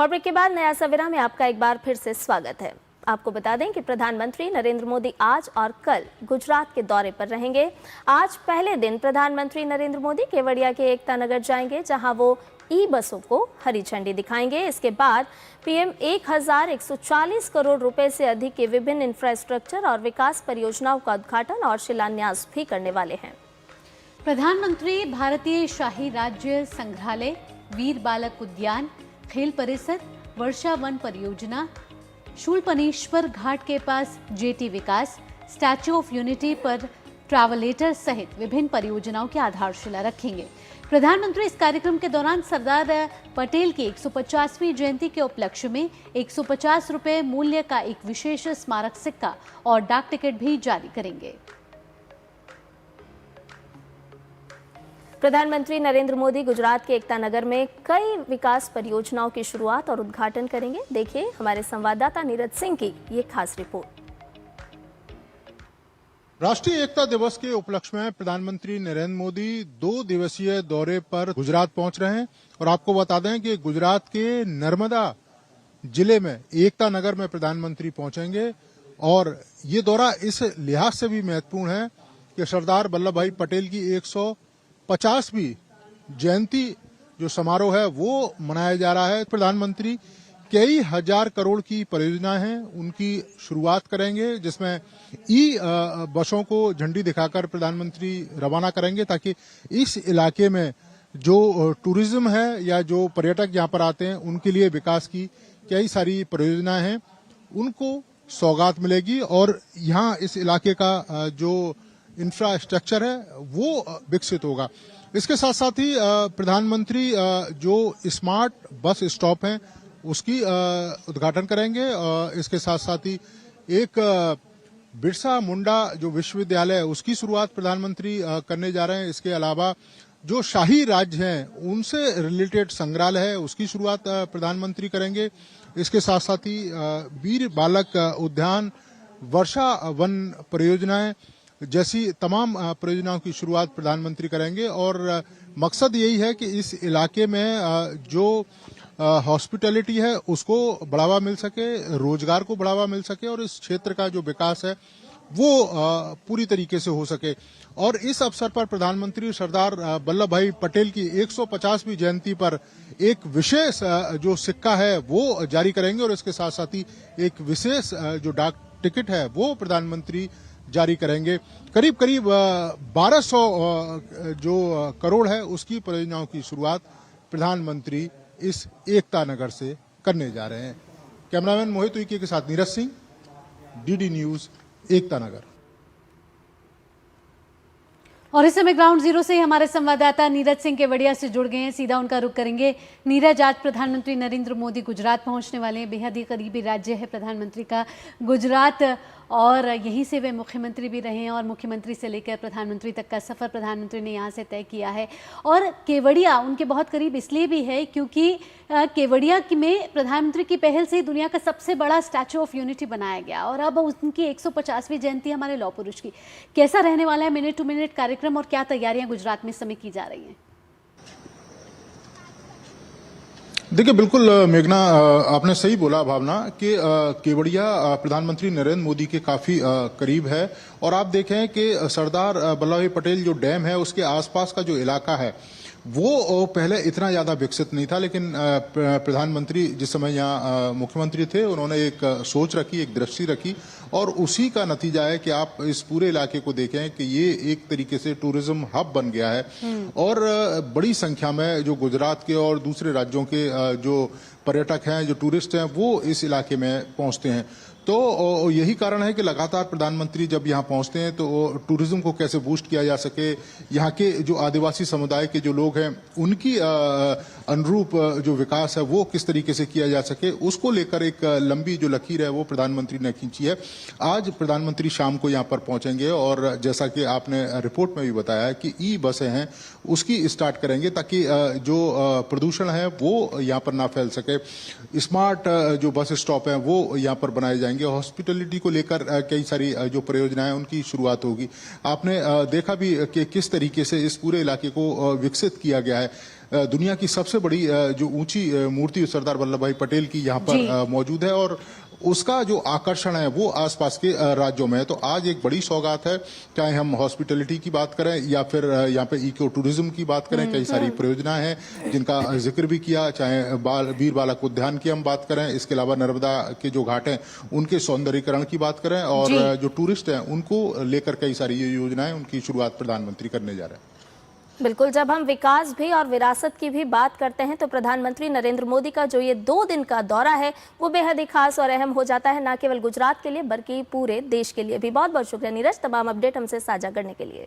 और ब्रेक के बाद नया सवेरा में आपका एक बार फिर से स्वागत है। आपको बता दें कि प्रधानमंत्री नरेंद्र मोदी आज और कल गुजरात के दौरे पर रहेंगे। आज पहले दिन प्रधानमंत्री नरेंद्र मोदी केवड़िया के एकता नगर जाएंगे, जहां वो ई बसों को हरी झंडी दिखाएंगे। इसके बाद पीएम 1140 करोड़ रुपए से अधिक के विभिन्न इंफ्रास्ट्रक्चर और विकास परियोजनाओं का उद्घाटन और शिलान्यास भी करने वाले हैं। प्रधानमंत्री भारतीय शाही राज्य संग्रहालय, वीर बालक उद्यान, खेल परिसर, वर्षा वन परियोजना, शूलपनेश्वर घाट के पास जेटी विकास, स्टैच्यू ऑफ यूनिटी पर ट्रैवलेटर सहित विभिन्न परियोजनाओं की आधारशिला रखेंगे। प्रधानमंत्री इस कार्यक्रम के दौरान सरदार पटेल की 150वीं जयंती के उपलक्ष्य में 150 रुपए मूल्य का एक विशेष स्मारक सिक्का और डाक टिकट भी जारी करेंगे। प्रधानमंत्री नरेंद्र मोदी गुजरात के एकता नगर में कई विकास परियोजनाओं की शुरुआत और उद्घाटन करेंगे। देखिए हमारे संवाददाता नीरज सिंह की ये खास रिपोर्ट। राष्ट्रीय एकता दिवस के उपलक्ष्य में प्रधानमंत्री नरेंद्र मोदी 2 दिवसीय दौरे पर गुजरात पहुंच रहे हैं और आपको बता दें कि गुजरात के नर्मदा जिले में एकता नगर में प्रधानमंत्री पहुंचेंगे और ये दौरा इस लिहाज से भी महत्वपूर्ण है कि सरदार वल्लभ भाई पटेल की 150वीं जयंती जो समारोह है वो मनाया जा रहा है। प्रधानमंत्री कई हजार करोड़ की परियोजना है उनकी शुरुआत करेंगे, जिसमें ई बसों को झंडी दिखाकर प्रधानमंत्री रवाना करेंगे ताकि इस इलाके में जो टूरिज्म है या जो पर्यटक यहाँ पर आते हैं उनके लिए विकास की कई सारी परियोजनाएं हैं, उनको सौगात मिलेगी और यहाँ इस इलाके का जो इंफ्रास्ट्रक्चर है वो विकसित होगा। इसके साथ साथ ही प्रधानमंत्री जो स्मार्ट बस स्टॉप हैं उसकी उद्घाटन करेंगे। इसके साथ साथ ही एक बिरसा मुंडा जो विश्वविद्यालय है उसकी शुरुआत प्रधानमंत्री करने जा रहे हैं। इसके अलावा जो शाही राज्य हैं उनसे रिलेटेड संग्रहालय है उसकी शुरुआत प्रधानमंत्री करेंगे। इसके साथ साथ ही वीर बालक उद्यान, वर्षा वन परियोजनाएं जैसी तमाम परियोजनाओं की शुरुआत प्रधानमंत्री करेंगे और मकसद यही है कि इस इलाके में जो हॉस्पिटैलिटी है उसको बढ़ावा मिल सके, रोजगार को बढ़ावा मिल सके और इस क्षेत्र का जो विकास है वो पूरी तरीके से हो सके। और इस अवसर पर प्रधानमंत्री सरदार वल्लभ भाई पटेल की 150वीं जयंती पर एक विशेष जो सिक्का है वो जारी करेंगे और इसके साथ साथ ही एक विशेष जो डाक टिकट है वो प्रधानमंत्री जारी करेंगे। करीब 1200 जो करोड़ है उसकी परियोजनाओं की शुरुआत प्रधानमंत्री इस एकता नगर से करने जा रहे हैं। कैमरामैन मोहित उइके के साथ नीरज सिंह, डीडी न्यूज, एकता नगर। और इस समय ग्राउंड जीरो से हमारे संवाददाता नीरज सिंह केवड़िया से जुड़ गए हैं, सीधा उनका रुख करेंगे। नीरज, आज प्रधानमंत्री नरेंद्र मोदी गुजरात पहुंचने वाले हैं। बेहद ही करीबी राज्य है प्रधानमंत्री का गुजरात और यहीं से वे मुख्यमंत्री भी रहे हैं और मुख्यमंत्री से लेकर प्रधानमंत्री तक का सफ़र प्रधानमंत्री ने यहाँ से तय किया है। और केवड़िया उनके बहुत करीब इसलिए भी है क्योंकि केवड़िया में प्रधानमंत्री की पहल से ही दुनिया का सबसे बड़ा स्टैच्यू ऑफ यूनिटी बनाया गया और अब उनकी 150वीं जयंती हमारे लौह पुरुष की। कैसा रहने वाला है मिनट टू मिनट कार्यक्रम और क्या तैयारियां गुजरात में इस समय की जा रही हैं? देखिए, बिल्कुल मेघना, आपने सही बोला भावना कि केवड़िया प्रधानमंत्री नरेंद्र मोदी के काफी करीब है और आप देखें कि सरदार वल्लभ भाई पटेल जो डैम है उसके आसपास का जो इलाका है वो पहले इतना ज्यादा विकसित नहीं था, लेकिन प्रधानमंत्री जिस समय यहाँ मुख्यमंत्री थे उन्होंने एक सोच रखी, एक दृष्टि रखी और उसी का नतीजा है कि आप इस पूरे इलाके को देखें कि ये एक तरीके से टूरिज्म हब बन गया है और बड़ी संख्या में जो गुजरात के और दूसरे राज्यों के जो पर्यटक हैं, जो टूरिस्ट हैं, वो इस इलाके में पहुंचते हैं। तो यही कारण है कि लगातार प्रधानमंत्री जब यहाँ पहुंचते हैं तो टूरिज्म को कैसे बूस्ट किया जा सके, यहाँ के जो आदिवासी समुदाय के जो लोग हैं उनकी अनुरूप जो विकास है वो किस तरीके से किया जा सके, उसको लेकर एक लंबी जो लकीर है वो प्रधानमंत्री ने खींची है। आज प्रधानमंत्री शाम को यहाँ पर पहुंचेंगे और जैसा कि आपने रिपोर्ट में भी बताया कि ई बसें हैं उसकी स्टार्ट करेंगे ताकि जो प्रदूषण है वो यहाँ पर ना फैल सके। स्मार्ट जो बस स्टॉप है वो यहाँ पर बनाए जाएंगे। हॉस्पिटलिटी को लेकर कई सारी जो परियोजनाएं उनकी शुरुआत होगी। आपने देखा भी कि किस तरीके से इस पूरे इलाके को विकसित किया गया है। दुनिया की सबसे बड़ी जो ऊंची मूर्ति सरदार वल्लभ भाई पटेल की यहाँ पर मौजूद है और उसका जो आकर्षण है वो आसपास के राज्यों में है। तो आज एक बड़ी सौगात है, चाहे हम हॉस्पिटैलिटी की बात करें या फिर यहाँ पे इको टूरिज्म की बात करें, कई सारी परियोजनाएं हैं जिनका जिक्र भी किया, चाहे वीर बालक उद्यान की हम बात करें, इसके अलावा नर्मदा के जो घाट हैं उनके सौंदर्यीकरण की बात करें और जो टूरिस्ट हैं उनको लेकर कई सारी ये योजनाएं उनकी शुरुआत प्रधानमंत्री करने जा रहे हैं। बिल्कुल, जब हम विकास भी और विरासत की भी बात करते हैं तो प्रधानमंत्री नरेंद्र मोदी का जो ये 2 दिन का दौरा है वो बेहद ही खास और अहम हो जाता है, न केवल गुजरात के लिए बल्कि पूरे देश के लिए भी। बहुत बहुत शुक्रिया नीरज, तमाम अपडेट हमसे साझा करने के लिए।